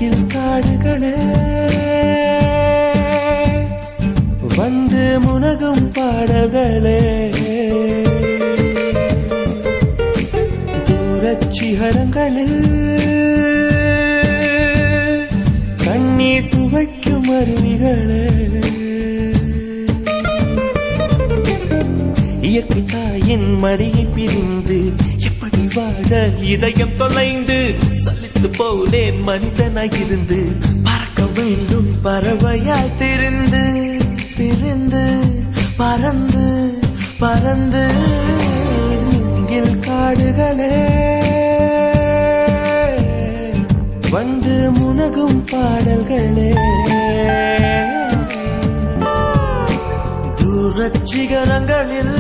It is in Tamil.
மூங்கில் காடுகளே வந்து முனகும் பாடல்களே தூரச் சிகரங்களில் கண்ணீர் துவைக்கும் அருவிகளே இயற்கை தாயின் மடியை பிரிந்து எப்படி வாழ இதயம் தொலைந்து சலித்து போனேன் மனிதனாயிருந்து பறக்க வேண்டும் பறவையாய் திரிந்து திரிந்து பறந்து பறந்து மூங்கில் காடுகளே வந்து முனகும் பாடல்களே தூரச் சிகரங்களில்